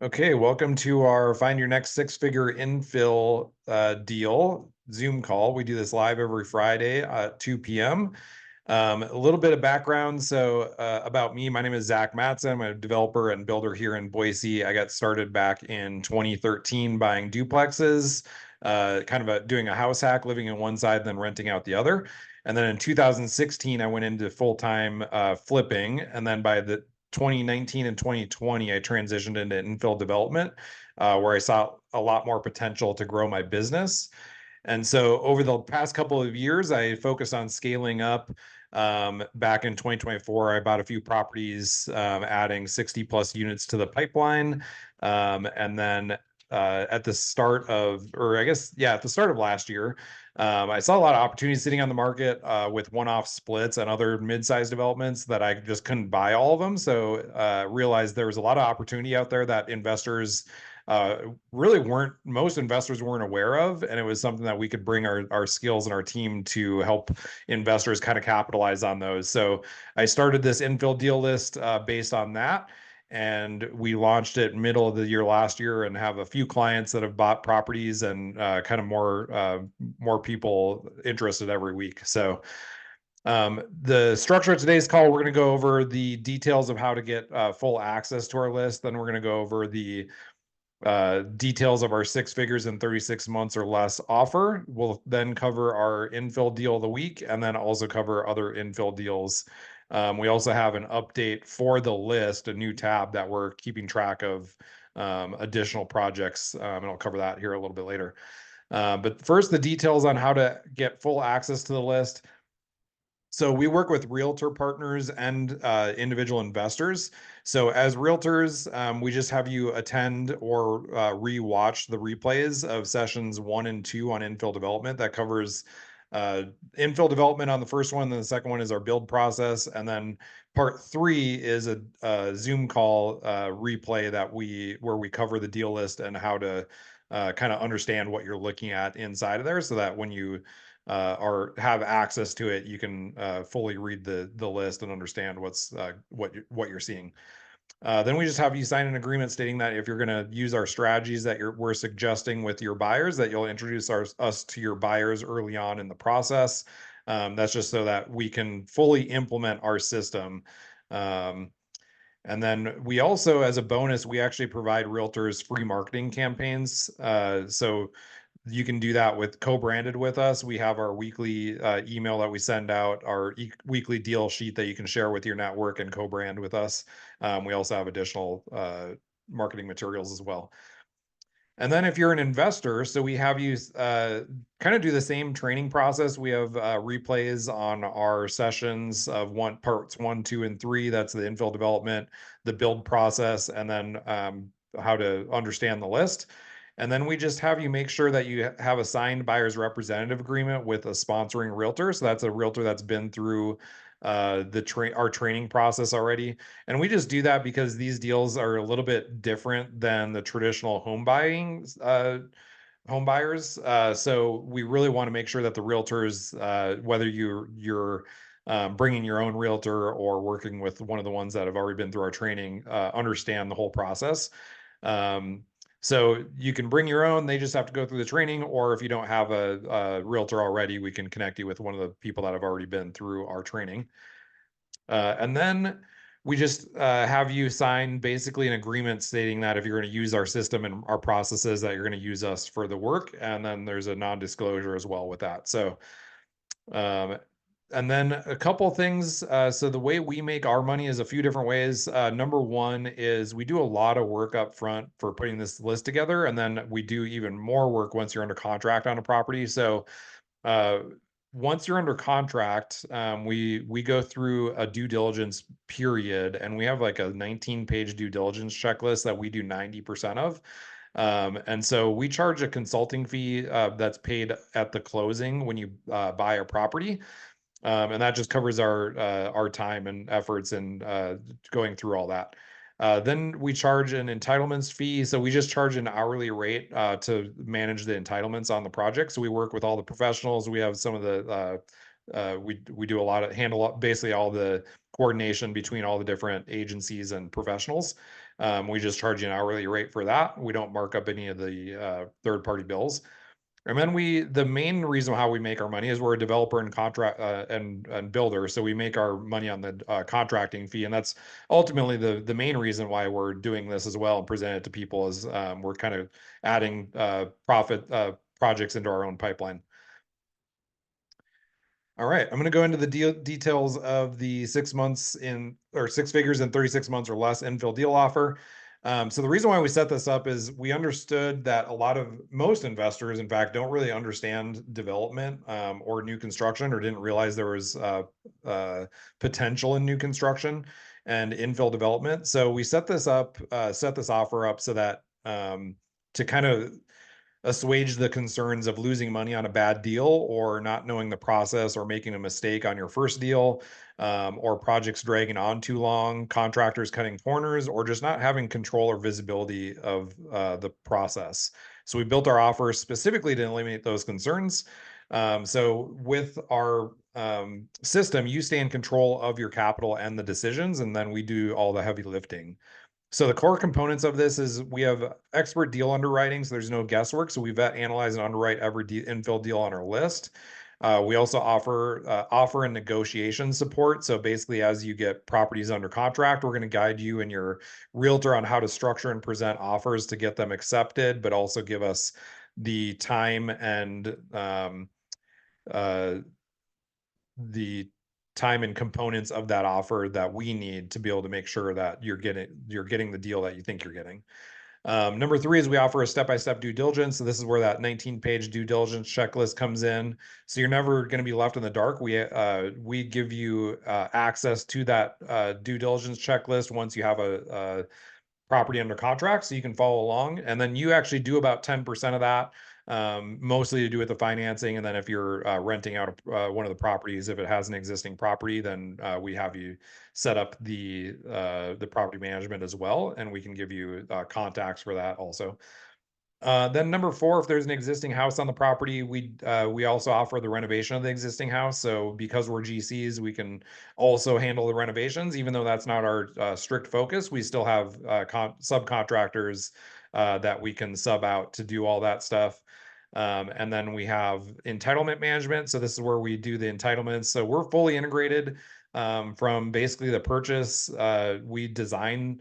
Okay, welcome to our Find Your Next Six-Figure Infill deal Zoom call. We do this live every Friday at 2 p.m. A little bit of background. About me, my name is Zach Matson. I'm a developer and builder here in Boise. I got started back in 2013 buying duplexes, doing a house hack, living in one side, then renting out the other. And then in 2016, I went into full-time flipping. And then by the 2019 and 2020, I transitioned into infill development, where I saw a lot more potential to grow my business. And so over the past couple of years, I focused on scaling up. Back in 2024, I bought a few properties, adding 60 plus units to the pipeline. And then at the start of, or I guess, yeah, at the start of last year, I saw a lot of opportunities sitting on the market with one-off splits and other mid-sized developments that I just couldn't buy all of them. So realized there was a lot of opportunity out there that investors really most investors weren't aware of. And it was something that we could bring our skills and our team to help investors kind of capitalize on those. So I started this infill deal list based on that. And we launched it middle of the year last year and have a few clients that have bought properties and more people interested every week. So the structure of today's call, we're going to go over the details of how to get full access to our list. Then we're going to go over the details of our 6 figures in 36 months or less offer. We'll then cover our infill deal of the week and then also cover other infill deals. We also have an update for the list, a new tab that we're keeping track of additional projects, and I'll cover that here a little bit later. But first, the details on how to get full access to the list. So we work with realtor partners and individual investors. So as realtors, we just have you attend or re-watch the replays of sessions 1 and 2 on infill development. That covers infill development on the first one. Then the second one is our build process. And then part 3 is a Zoom call replay where we cover the deal list and how to kind of understand what you're looking at inside of there, so that when you or have access to it, you can fully read the list and understand what you're seeing. Then we just have you sign an agreement stating that if you're going to use our strategies that we're suggesting with your buyers, that you'll introduce us to your buyers early on in the process. That's just so that we can fully implement our system. And then we also, as a bonus, we actually provide realtors free marketing campaigns. So you can do that with co-branded with us. We have our weekly email that we send out, our weekly deal sheet that you can share with your network and co-brand with us. We also have additional marketing materials as well. And then if you're an investor, so we have you kind of do the same training process. We have replays on our sessions of parts 1, 2, and 3. That's the infill development, the build process, and then how to understand the list. And then we just have you make sure that you have a signed buyer's representative agreement with a sponsoring realtor. So that's a realtor that's been through our training process already. And we just do that because these deals are a little bit different than the traditional home buyers. So we really want to make sure that the realtors, whether you're bringing your own realtor or working with one of the ones that have already been through our training, understand the whole process. So you can bring your own, they just have to go through the training, or if you don't have a realtor already, we can connect you with one of the people that have already been through our training. And then we just have you sign basically an agreement stating that if you're going to use our system and our processes, that you're going to use us for the work. And then there's a non-disclosure as well with that. So and then a couple things. So the way we make our money is a few different ways. Number one is we do a lot of work up front for putting this list together. And then we do even more work once you're under contract on a property. So once you're under contract, we go through a due diligence period, and we have like a 19-page due diligence checklist that we do 90% of. And so we charge a consulting fee that's paid at the closing when you buy a property. And that just covers our time and efforts in going through all that. Then we charge an entitlements fee. So we just charge an hourly rate to manage the entitlements on the project. So we work with all the professionals. We have some of the we do a lot of handle basically all the coordination between all the different agencies and professionals. We just charge you an hourly rate for that. We don't mark up any of the third party bills. And then the main reason how we make our money is we're a developer and contract and builder. So we make our money on the contracting fee. And that's ultimately the main reason why we're doing this as well and present it to people is we're kind of adding profit projects into our own pipeline. All right, I'm going to go into the details of the 6 months in or six figures in 36 months or less infill deal offer. So the reason why we set this up is we understood that most investors, in fact, don't really understand development or new construction, or didn't realize there was potential in new construction and infill development. So we set this offer up so that to kind of assuage the concerns of losing money on a bad deal or not knowing the process or making a mistake on your first deal, or projects dragging on too long, contractors cutting corners, or just not having control or visibility of the process. So we built our offer specifically to eliminate those concerns. So with our system, you stay in control of your capital and the decisions, and then we do all the heavy lifting. So the core components of this is we have expert deal underwriting, so there's no guesswork. So we vet, analyze, and underwrite every infill deal on our list. We also offer and negotiation support. So basically, as you get properties under contract, we're going to guide you and your realtor on how to structure and present offers to get them accepted, but also give us the time and the time and components of that offer that we need to be able to make sure that you're getting the deal that you think you're getting. Number three is we offer a step-by-step due diligence. So this is where that 19-page due diligence checklist comes in. So you're never going to be left in the dark. We give you access to that due diligence checklist once you have a property under contract, so you can follow along. And then you actually do about 10% of that, mostly to do with the financing. And then if you're renting out one of the properties, if it has an existing property, then we have you set up the property management as well, and we can give you contacts for that also. Then number four, if there's an existing house on the property, we also offer the renovation of the existing house. So because we're GCs, we can also handle the renovations, even though that's not our strict focus. We still have subcontractors that we can sub out to do all that stuff. And then we have entitlement management. So this is where we do the entitlements. So we're fully integrated from basically the purchase. We design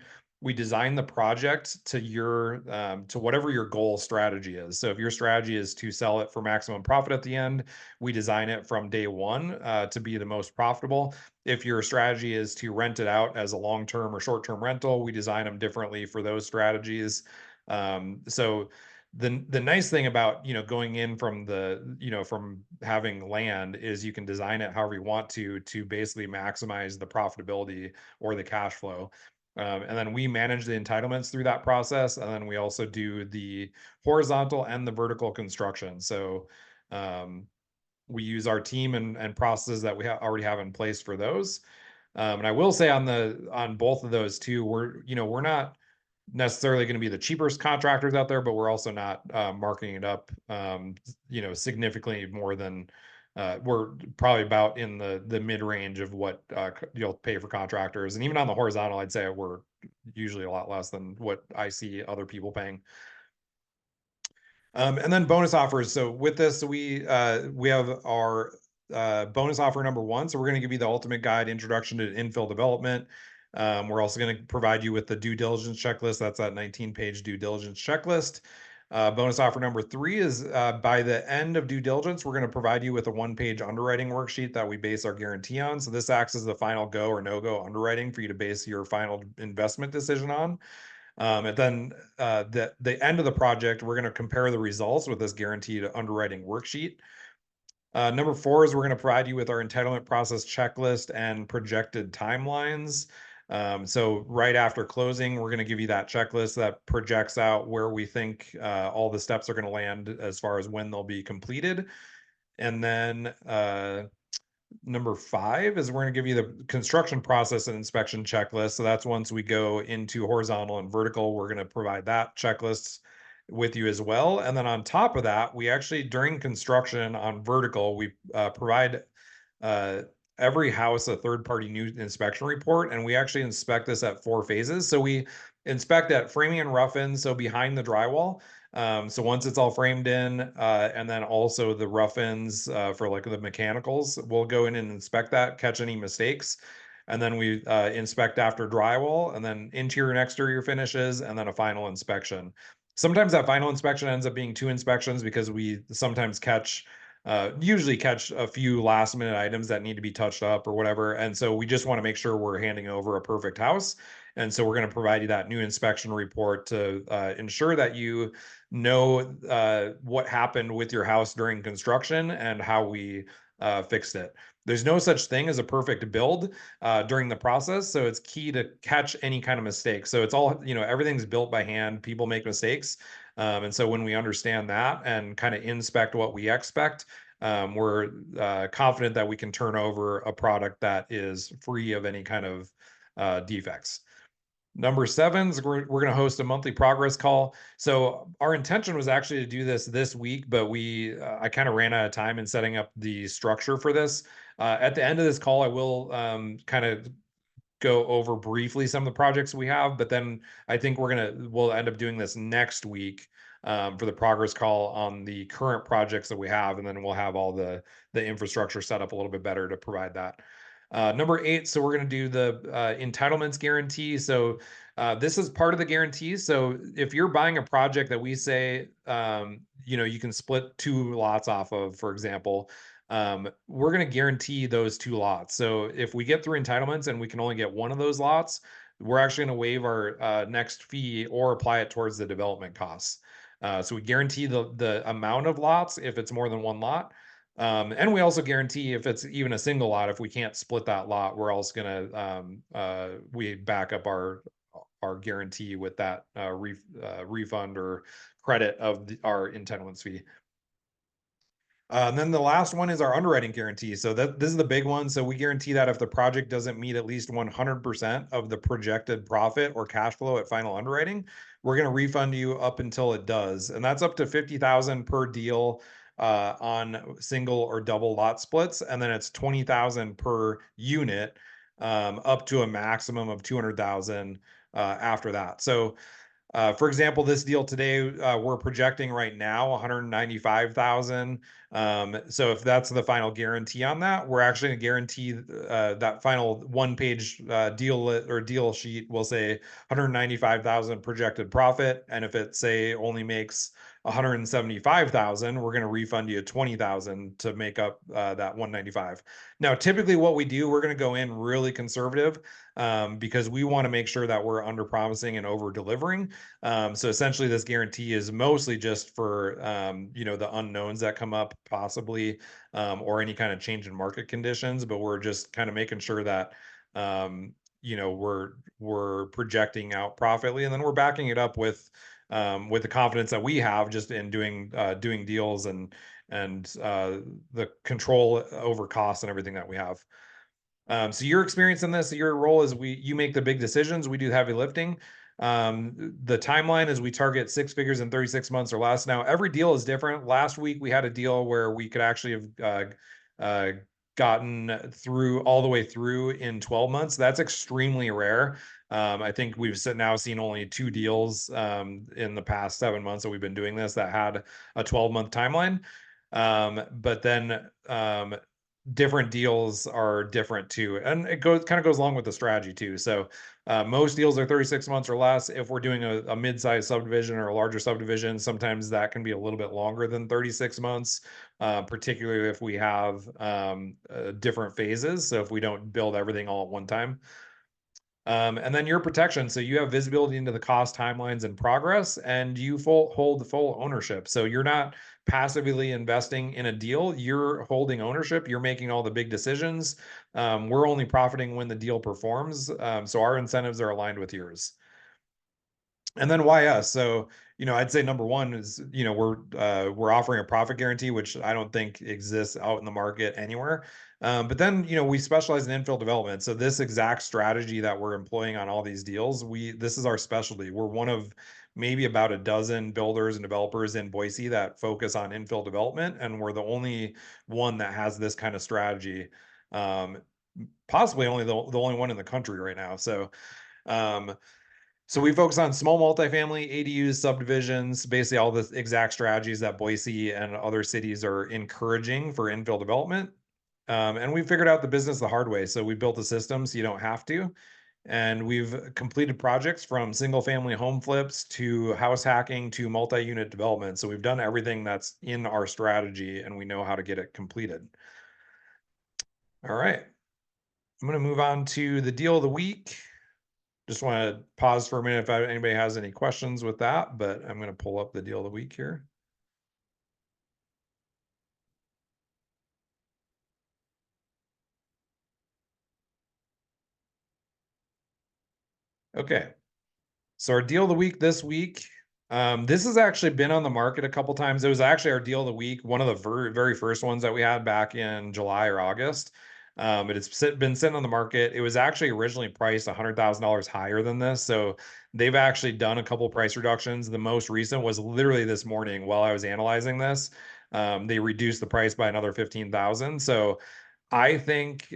the project to your to whatever your goal strategy is. So if your strategy is to sell it for maximum profit at the end, we design it from day one to be the most profitable. If your strategy is to rent it out as a long-term or short-term rental, we design them differently for those strategies. So the nice thing about going in from from having land is you can design it however you want to basically maximize the profitability or the cash flow. And then we manage the entitlements through that process. And then we also do the horizontal and the vertical construction. So we use our team and processes that we already have in place for those. And I will say on both of those too, we're not necessarily going to be the cheapest contractors out there, but we're also not marking it up significantly more than we're probably about in the mid-range of what you'll pay for contractors. And even on the horizontal, I'd say we're usually a lot less than what I see other people paying. And then bonus offers. So with this, we have our bonus offer number one. So we're going to give you the ultimate guide introduction to infill development. We're also going to provide you with the due diligence checklist. That's that 19-page due diligence checklist. Bonus offer number three is by the end of due diligence, we're going to provide you with a one-page underwriting worksheet that we base our guarantee on. So this acts as the final go or no-go underwriting for you to base your final investment decision on. And then the end of the project, we're going to compare the results with this guaranteed underwriting worksheet. Number four is we're going to provide you with our entitlement process checklist and projected timelines. So right after closing, we're going to give you that checklist that projects out where we think all the steps are going to land as far as when they'll be completed. And then number five is we're going to give you the construction process and inspection checklist. So that's once we go into horizontal and vertical, we're going to provide that checklist with you as well. And then on top of that, we actually, during construction on vertical, we provide every house a third-party new inspection report, and we actually inspect this at 4 phases. So we inspect at framing and rough-in, so behind the drywall. So once it's all framed in, and then also the rough-ins for like the mechanicals, we'll go in and inspect that, catch any mistakes. And then we inspect after drywall, and then interior and exterior finishes, and then a final inspection. Sometimes that final inspection ends up being 2 inspections because we sometimes usually catch a few last minute items that need to be touched up or whatever. And so we just want to make sure we're handing over a perfect house. And so we're going to provide you that new inspection report to ensure that you know what happened with your house during construction and how we fixed it. There's no such thing as a perfect build during the process. So it's key to catch any kind of mistake. So it's all, everything's built by hand. People make mistakes. And so when we understand that and kind of inspect what we expect, we're confident that we can turn over a product that is free of any kind of defects. Number 7 is we're going to host a monthly progress call. So our intention was actually to do this week, but I kind of ran out of time in setting up the structure for this. At the end of this call, I will kind of go over briefly some of the projects we have, but then I think we'll end up doing this next week for the progress call on the current projects that we have, and then we'll have all the infrastructure set up a little bit better to provide that. Number 8, so we're going to do the entitlements guarantee. So this is part of the guarantee. So if you're buying a project that we say, you can split 2 lots off of, for example, we're going to guarantee those 2 lots. So if we get through entitlements and we can only get one of those lots, we're actually going to waive our next fee or apply it towards the development costs. So we guarantee the amount of lots if it's more than one lot. And we also guarantee if it's even a single lot, if we can't split that lot, we're also going to we back up our guarantee with that refund or credit of our entitlements fee. And then the last one is our underwriting guarantee. So this is the big one. So we guarantee that if the project doesn't meet at least 100% of the projected profit or cash flow at final underwriting, we're going to refund you up until it does. And that's up to $50,000 per deal on single or double lot splits. And then it's $20,000 per unit, up to a maximum of $200,000 after that. So for example, this deal today, we're projecting right now 195,000. So if that's the final guarantee on that, we're actually going to guarantee that final 1-page deal sheet will say 195,000 projected profit. And if it say only makes 175,000, we're going to refund you 20,000 to make up that 195. Now, typically what we do, we're going to go in really conservative because we want to make sure that we're under promising and over delivering. So essentially this guarantee is mostly just for, the unknowns that come up possibly, or any kind of change in market conditions, but we're just kind of making sure that, we're projecting out profitably, and then we're backing it up with the confidence that we have just in doing deals and the control over costs and everything that we have. So your experience in this, your role is you make the big decisions, we do heavy lifting. The timeline is we target 6 figures in 36 months or less. Now, every deal is different. Last week we had a deal where we could actually have gotten all the way through in 12 months. That's extremely rare. I think we've now seen only 2 deals in the past 7 months that we've been doing this that had a 12-month timeline. But then different deals are different too, and it kind of goes along with the strategy too. So most deals are 36 months or less. If we're doing a mid-sized subdivision or a larger subdivision, sometimes that can be a little bit longer than 36 months, particularly if we have different phases. So if we don't build everything all at one time. And then your protection. So you have visibility into the cost, timelines, and progress, and you hold the full ownership. So you're not passively investing in a deal. You're holding ownership. You're making all the big decisions. We're only profiting when the deal performs. So our incentives are aligned with yours. And then why us? So, I'd say number one is, we're offering a profit guarantee, which I don't think exists out in the market anywhere. But then, we specialize in infill development. So this exact strategy that we're employing on all these deals, this is our specialty. We're one of maybe about a dozen builders and developers in Boise that focus on infill development, and we're the only one that has this kind of strategy. Um, Possibly only the only one in the country right now. Um, so we focus on small multifamily, ADUs, subdivisions, basically all the exact strategies that Boise and other cities are encouraging for infill development. And we figured out the business the hard way. So we built a system so you don't have to. And we've completed projects from single family home flips to house hacking to multi-unit development. So we've done everything that's in our strategy and we know how to get it completed. All right. I'm going to move on to the deal of the week. Just want to pause for a minute if anybody has any questions with that, but I'm going to pull up the deal of the week here. Okay. So our deal of the week this week, this has actually been on the market a couple times. It was actually our deal of the week, one of the very first ones that we had back in July or August. But it's been sitting on the market. It was actually originally priced $100,000 higher than this. So they've actually done a couple price reductions. The most recent was literally this morning while I was analyzing this. They reduced the price by another 15,000. So I think,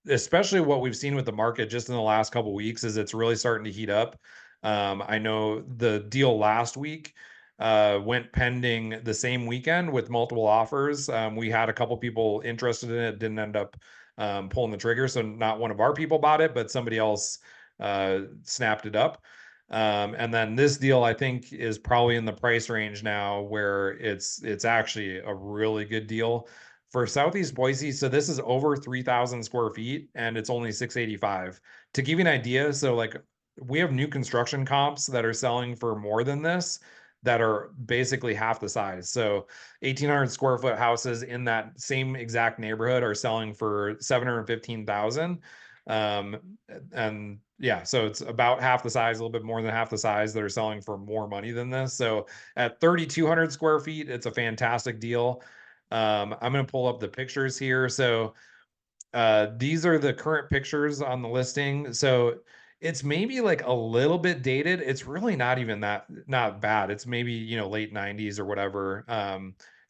especially what we've seen with the market just in the last couple weeks is it's really starting to heat up. I know the deal last week went pending the same weekend with multiple offers. We had a couple people interested in it, didn't end up pulling the trigger. So not one of our people bought it, but somebody else snapped it up. And then this deal, I think, is probably in the price range now where it's actually a really good deal for Southeast Boise. So this is over 3,000 square feet and it's only 685. To give you an idea, so like we have new construction comps that are selling for more than this that are basically half the size. So 1,800 square foot houses in that same exact neighborhood are selling for 715,000. Um, and yeah, so it's about half the size, a little bit more than half the size that are selling for more money than this. So at 3,200 square feet, it's a fantastic deal. I'm going to pull up the pictures here. So these are the current pictures on the listing. So it's maybe like a little bit dated. It's really not even not bad. It's maybe, late 90s or whatever,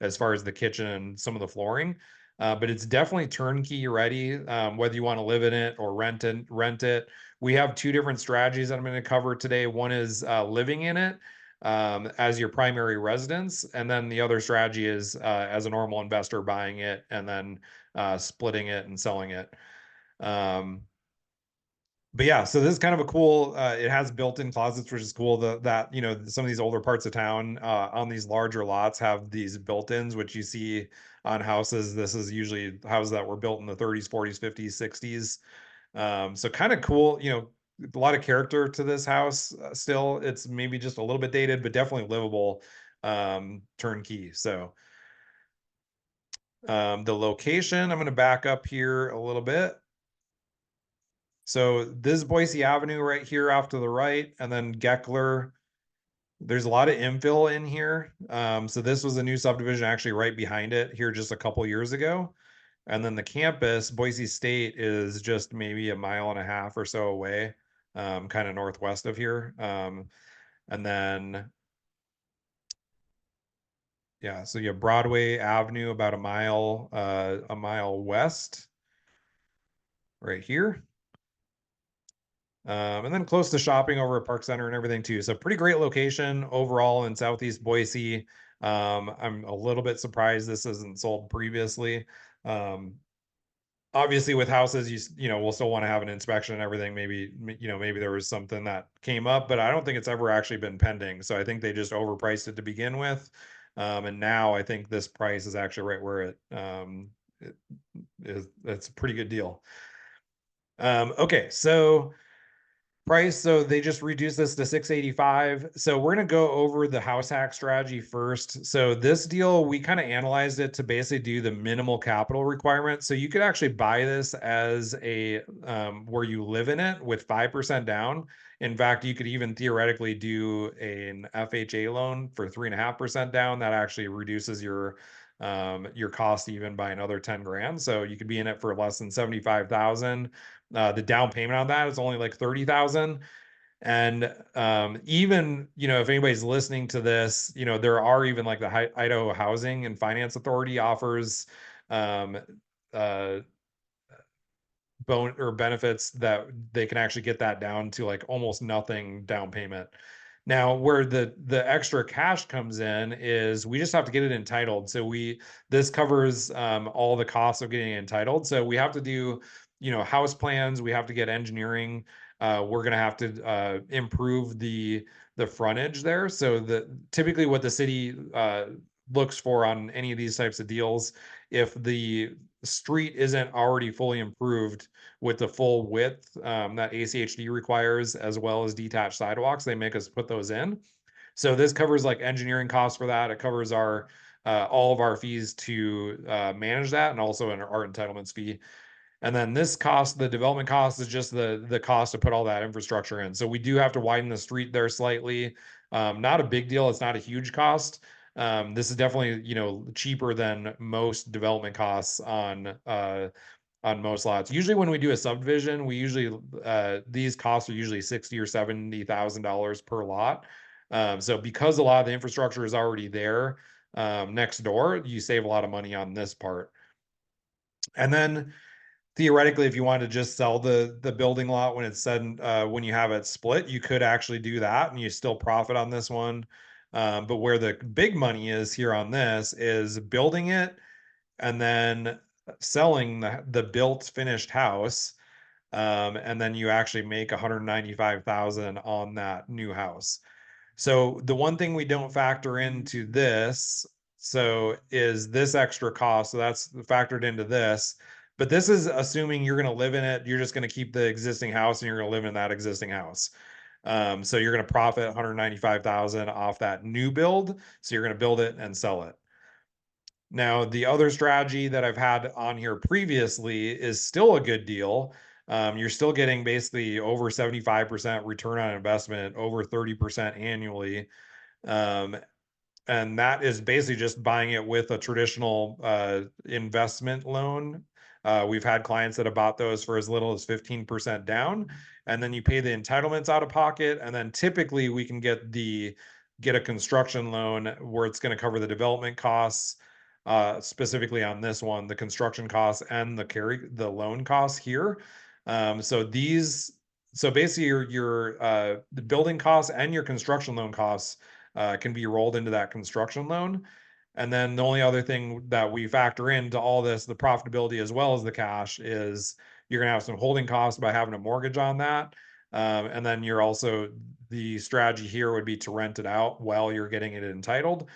as far as the kitchen and some of the flooring. But it's definitely turnkey ready, whether you want to live in it or rent it. We have two different strategies that I'm going to cover today. One is living in it as your primary residence. And then the other strategy is as a normal investor buying it and then splitting it and selling it. But yeah, so this is kind of a cool, it has built-in closets, which is cool that, some of these older parts of town on these larger lots have these built-ins, which you see on houses. This is usually houses that were built in the 30s, 40s, 50s, 60s. So kind of cool, a lot of character to this house still. It's maybe just a little bit dated, but definitely livable, turnkey. So the location, I'm going to back up here a little bit. So this is Boise Avenue right here off to the right, and then Geckler. There's a lot of infill in here. So this was a new subdivision actually right behind it here just a couple years ago. And then the campus, Boise State, is just maybe a mile and a half or so away, kind of northwest of here. And then, yeah, so you have Broadway Avenue about a mile west right here. And then close to shopping over at Park Center and everything too. So pretty great location overall in Southeast Boise. I'm a little bit surprised this isn't sold previously. Obviously with houses, we'll still want to have an inspection and everything. Maybe there was something that came up, but I don't think it's ever actually been pending. So I think they just overpriced it to begin with. And now I think this price is actually right where it is. It's a pretty good deal. Okay, so price. So they just reduced this to 685. So we're going to go over the house hack strategy first. So this deal, we kind of analyzed it to basically do the minimal capital requirement. So you could actually buy this as a where you live in it with 5% down. In fact, you could even theoretically do an FHA loan for 3.5% down. That actually reduces your your cost even by another 10 grand. So you could be in it for less than 75,000. The down payment on that is only like 30,000. And even, if anybody's listening to this, there are even like the Idaho Housing and Finance Authority offers um, uh, benefits that they can actually get that down to like almost nothing down payment. Now, where the extra cash comes in is we just have to get it entitled. So this covers all the costs of getting it entitled. So we have to do, house plans. We have to get engineering. We're gonna have to improve the frontage there. So typically what the city looks for on any of these types of deals, if the street isn't already fully improved with the full width that ACHD requires, as well as detached sidewalks, they make us put those in. So this covers like engineering costs for that. It covers our all of our fees to manage that, and also our entitlements fee. And then this cost, the development cost, is just the cost to put all that infrastructure in. So we do have to widen the street there slightly. Not a big deal. It's not a huge cost. This is definitely, cheaper than most development costs on most lots. Usually when we do a subdivision, these costs are usually 60 or $70,000 per lot. So because a lot of the infrastructure is already there next door, you save a lot of money on this part. And then theoretically, if you wanted to just sell the building lot when it's said when you have it split, you could actually do that and you still profit on this one. But where the big money is here on this is building it and then selling the built finished house. And then you actually make 195,000 on that new house. So the one thing we don't factor into this, is this extra cost. So that's factored into this. But this is assuming you're going to live in it. You're just going to keep the existing house and you're going to live in that existing house. So you're going to profit 195,000 off that new build. So you're going to build it and sell it. Now, the other strategy that I've had on here previously is still a good deal. You're still getting basically over 75% return on investment, over 30% annually. Um, and that is basically just buying it with a traditional investment loan. We've had clients that have bought those for as little as 15% down, and then you pay the entitlements out of pocket, and then typically we can get a construction loan where it's going to cover the development costs, specifically on this one, the construction costs and the loan costs here. So basically your the building costs and your construction loan costs can be rolled into that construction loan. And then the only other thing that we factor into all this, the profitability as well as the cash, is you're going to have some holding costs by having a mortgage on that. And then the strategy here would be to rent it out while you're getting it entitled.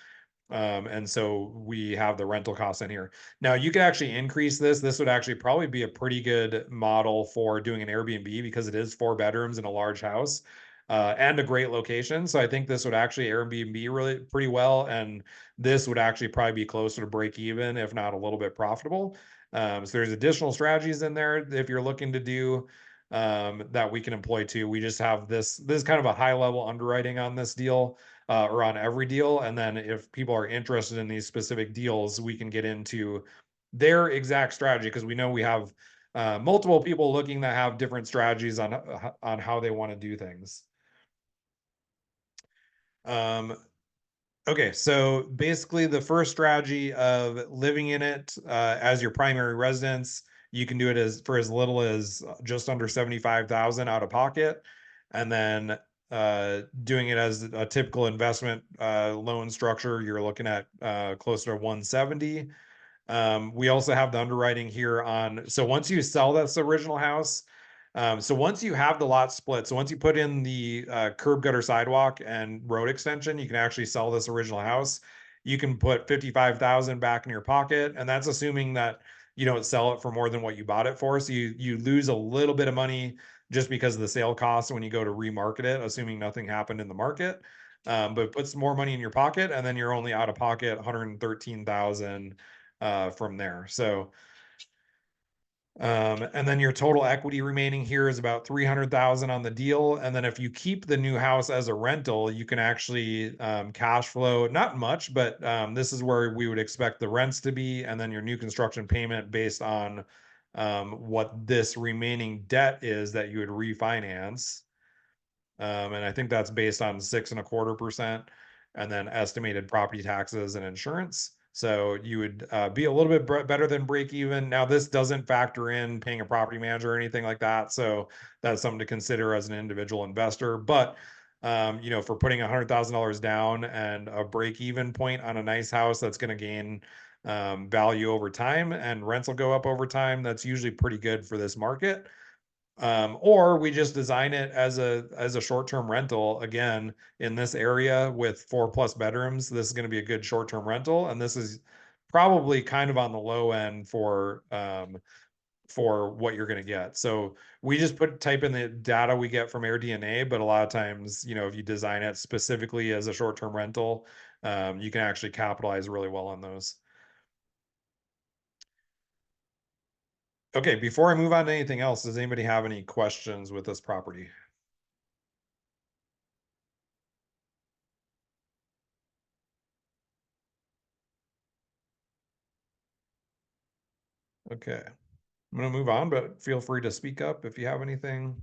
And so we have the rental costs in here. Now you could actually increase this. This would actually probably be a pretty good model for doing an Airbnb because it is 4 bedrooms in a large house. And a great location. So I think this would actually Airbnb really pretty well. And this would actually probably be closer to break even, if not a little bit profitable. So there's additional strategies in there if you're looking to do that we can employ too. We just have this is kind of a high level underwriting on this deal or on every deal. And then if people are interested in these specific deals, we can get into their exact strategy because we know we have multiple people looking that have different strategies on how they want to do things. Okay, so basically the first strategy of living in it as your primary residence, you can do it for as little as just under 75,000 out of pocket, and then doing it as a typical investment loan structure, you're looking at closer to 170. We also have the underwriting here so once you sell this original house, so once you have the lot split, so once you put in the curb gutter sidewalk and road extension, you can actually sell this original house. You can put 55,000 back in your pocket, and that's assuming that you don't sell it for more than what you bought it for. So you lose a little bit of money just because of the sale costs when you go to remarket it, assuming nothing happened in the market. But put some more money in your pocket, and then you're only out of pocket 113,000 from there. So And then your total equity remaining here is about 300,000 on the deal. And then if you keep the new house as a rental, you can actually cash flow, not much, but this is where we would expect the rents to be. And then your new construction payment based on what this remaining debt is that you would refinance. And I think that's based on 6.25%, and then estimated property taxes and insurance. So you would be a little bit better than break even. Now, this doesn't factor in paying a property manager or anything like that. So that's something to consider as an individual investor. But for putting $100,000 down and a break even point on a nice house that's going to gain value over time and rents will go up over time, that's usually pretty good for this market. Or we just design it as a short-term rental again in this area with 4+ bedrooms. This is going to be a good short-term rental, and this is probably kind of on the low end for what you're going to get. So we just type in the data we get from AirDNA, but a lot of times, if you design it specifically as a short-term rental, you can actually capitalize really well on those. Okay, before I move on to anything else, does anybody have any questions with this property? Okay. I'm going to move on, but feel free to speak up if you have anything.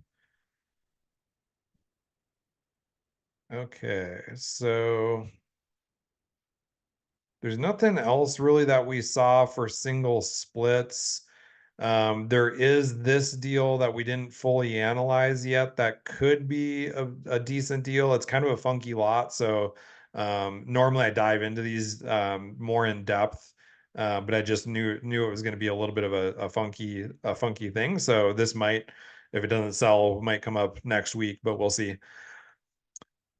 Okay, so there's nothing else really that we saw for single splits. There is this deal that we didn't fully analyze yet that could be a decent deal. It's kind of a funky lot, so normally I dive into these more in depth, but I just knew it was going to be a little bit of a funky thing. So this might, if it doesn't sell, might come up next week, but we'll see.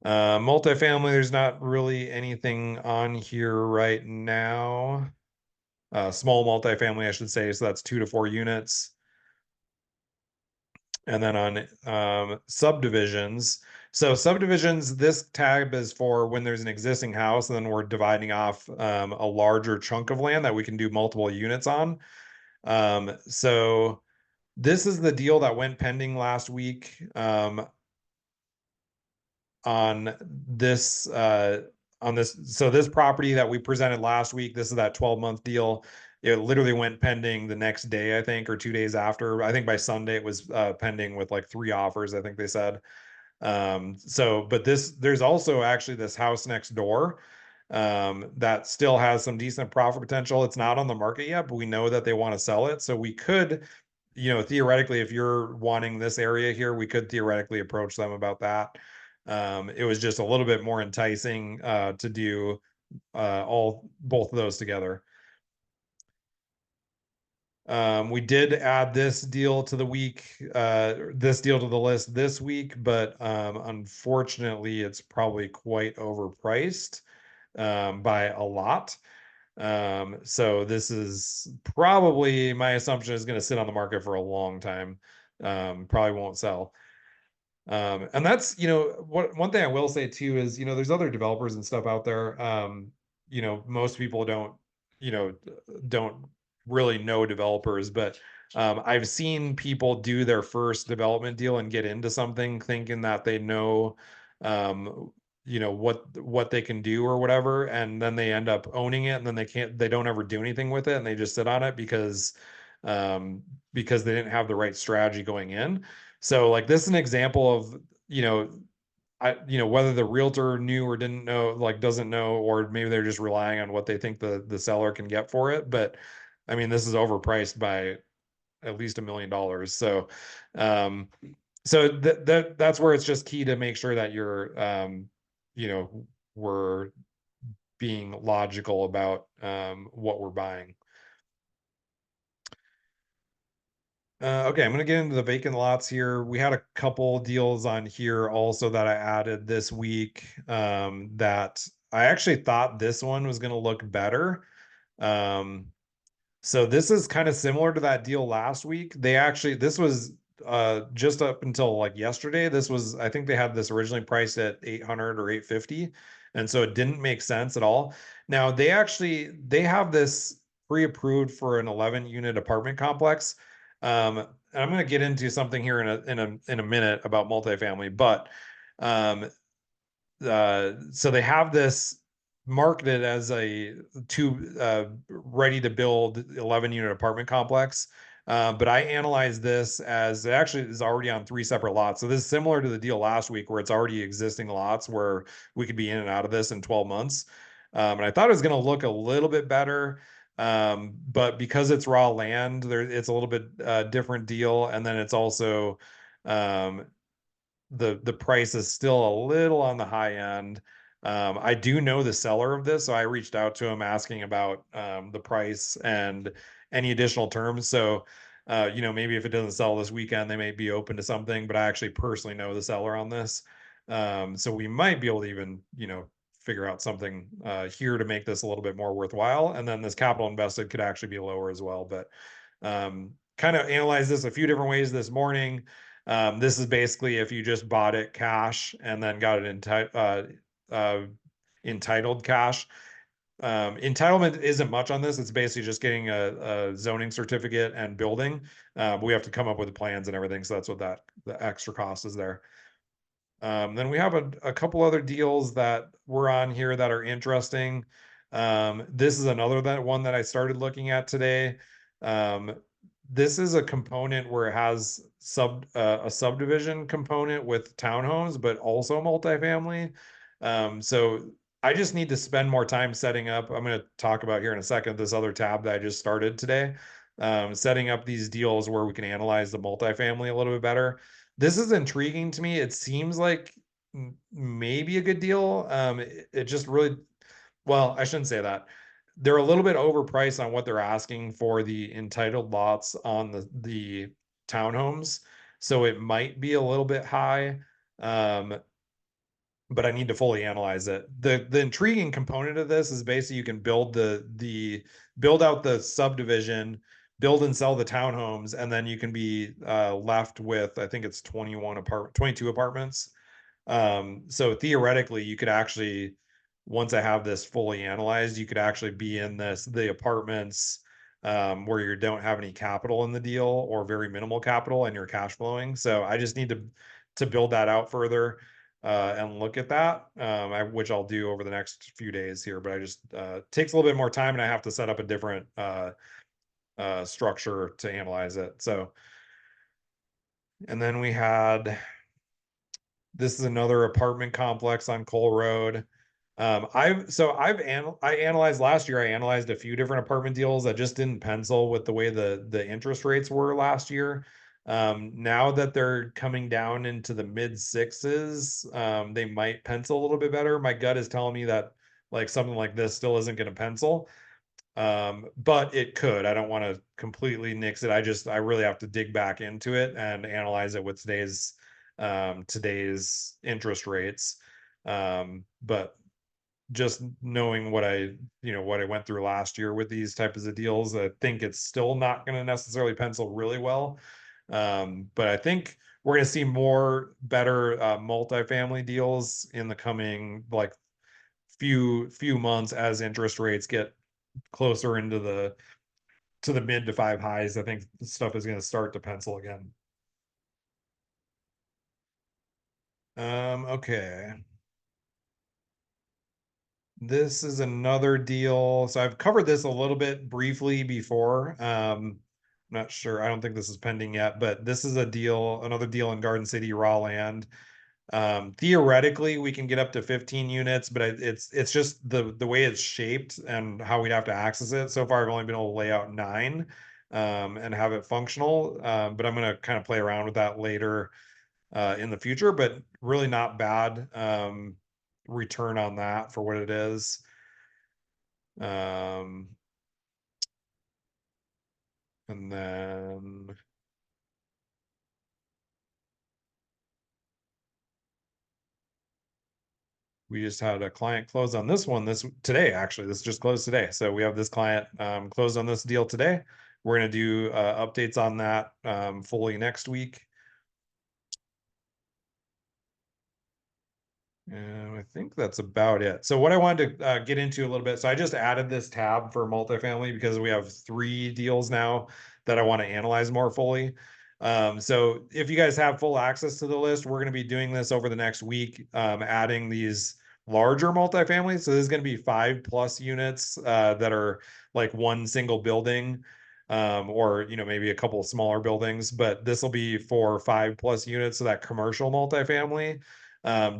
Multifamily, there's not really anything on here right now. Small multifamily, I should say. So that's 2 to 4 units. And then on subdivisions. So subdivisions, this tab is for when there's an existing house, and then we're dividing off a larger chunk of land that we can do multiple units on. So this is the deal that went pending last week. On this so this property that we presented last week, this is that 12-month deal. It literally went pending the next day, I think, or 2 days after. I think by Sunday it was pending with like 3 offers, I think they said. But there's also actually this house next door that still has some decent profit potential. It's not on the market yet, but we know that they want to sell it. So we could, theoretically, if you're wanting this area here, we could theoretically approach them about that. It was just a little bit more enticing to do both of those together. We did add this deal to the list this week, but unfortunately, it's probably quite overpriced by a lot. So this is probably, my assumption is going to sit on the market for a long time. Probably won't sell. And that's, one thing I will say too is, there's other developers and stuff out there. Most people don't really know developers, but I've seen people do their first development deal and get into something thinking that they know, what they can do or whatever, and then they end up owning it, and then they don't ever do anything with it, and they just sit on it because they didn't have the right strategy going in. So like this is an example of, whether the realtor knew or didn't know, like doesn't know, or maybe they're just relying on what they think the seller can get for it. But I mean, this is overpriced by at least $1 million. So, that's where it's just key to make sure that we're being logical about what we're buying. Okay, I'm going to get into the vacant lots here. We had a couple deals on here also that I added this week that I actually thought this one was going to look better. So this is kind of similar to that deal last week. This was just up until like yesterday. I think they had this originally priced at 800 or 850. And so it didn't make sense at all. Now they have this pre-approved for an 11 unit apartment complex. And I'm going to get into something here in a minute about multifamily, but um, so they have this marketed as a ready to build 11 unit apartment complex. But I analyzed this as it actually is already on 3 separate lots. So this is similar to the deal last week where it's already existing lots where we could be in and out of this in 12 months. And I thought it was going to look a little bit better. But because it's raw land, it's a little bit different deal. And then it's also um, the price is still a little on the high end. I do know the seller of this, so I reached out to him asking about the price and any additional terms. So, maybe if it doesn't sell this weekend, they may be open to something. But I actually personally know the seller on this, so we might be able to even figure out something here to make this a little bit more worthwhile. And then this capital invested could actually be lower as well. But kind of analyze this a few different ways this morning. This is basically if you just bought it cash and then got it entitled cash. Entitlement isn't much on this. It's basically just getting a zoning certificate and building. We have to come up with the plans and everything. So that's what the extra cost is there. Then we have a couple other deals that were on here that are interesting. This is another one that I started looking at today. Um, this is a component where it has a subdivision component with townhomes, but also multifamily. So I just need to spend more time setting up. I'm going to talk about here in a second this other tab that I just started today. Setting up these deals where we can analyze the multifamily a little bit better. This is intriguing to me. It seems like maybe a good deal. It just really, well, I shouldn't say that. They're a little bit overpriced on what they're asking for the entitled lots on the townhomes. So it might be a little bit high. But I need to fully analyze it. The intriguing component of this is basically you can build build out the subdivision, build and sell the townhomes, and then you can be left with, I think it's 22 apartments. So theoretically, you could actually, once I have this fully analyzed, you could actually be in the apartments where you don't have any capital in the deal or very minimal capital and you're cash flowing. So I just need to build that out further and look at that, which I'll do over the next few days here. But I just takes a little bit more time, and I have to set up a different structure to analyze it. So, and then we had this is another apartment complex on Cole Road. I analyzed last year. I analyzed a few different apartment deals that just didn't pencil with the way the interest rates were last year. Now that they're coming down into the mid sixes, they might pencil a little bit better. My gut is telling me that like something like this still isn't going to pencil. But it could. I don't want to completely nix it. I really have to dig back into it and analyze it with today's interest rates. But just knowing what I went through last year with these types of deals, I think it's still not going to necessarily pencil really well. But I think we're going to see more better multifamily deals in the coming like few months as interest rates get closer into the mid to five highs. I think stuff is going to start to pencil again. Okay. This is another deal. So I've covered this a little bit briefly before. Not sure. I don't think this is pending yet, but this is another deal in Garden City, raw land. Theoretically, we can get up to 15 units, but it's just the way it's shaped and how we'd have to access it. So far, I've only been able to lay out 9 and have it functional. But I'm going to kind of play around with that later in the future, but really not bad return on that for what it is. And then we just had a client close on this one today. Actually, this just closed today. So we have this client closed on this deal today. We're going to do updates on that fully next week. And I think that's about it. So what I wanted to get into a little bit. So I just added this tab for multifamily because we have 3 deals now that I want to analyze more fully. So if you guys have full access to the list, we're going to be doing this over the next week, adding these larger multifamilies. So this is going to be 5+ units that are like one single building, or maybe a couple of smaller buildings, but this will be for 5+ units, so that commercial multifamily.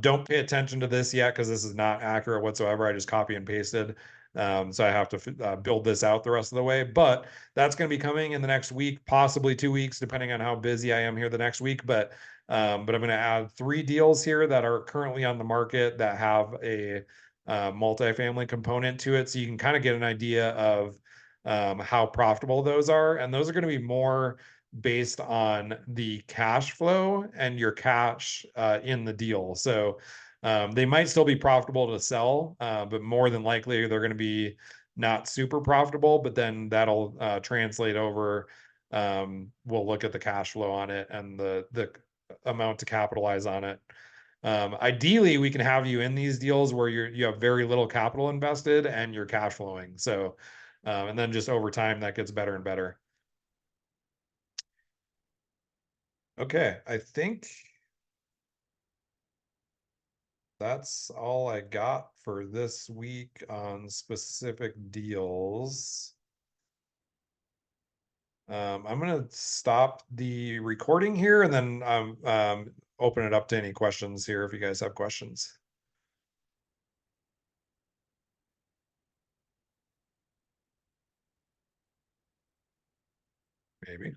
Don't pay attention to this yet because this is not accurate whatsoever. I just copy and pasted. So I have to build this out the rest of the way, but that's going to be coming in the next week, possibly 2 weeks, depending on how busy I am here the next week. But I'm going to add 3 deals here that are currently on the market that have a multifamily component to it, so you can kind of get an idea of how profitable those are, and those are going to be more based on the cash flow and your cash in the deal. So they might still be profitable to sell, but more than likely they're going to be not super profitable, but then that'll translate over. We'll look at the cash flow on it and the amount to capitalize on it. Ideally, we can have you in these deals where you have very little capital invested and you're cash flowing. So, and then just over time that gets better and better. Okay, I think that's all I got for this week on specific deals. I'm gonna stop the recording here and then open it up to any questions here if you guys have questions. Maybe.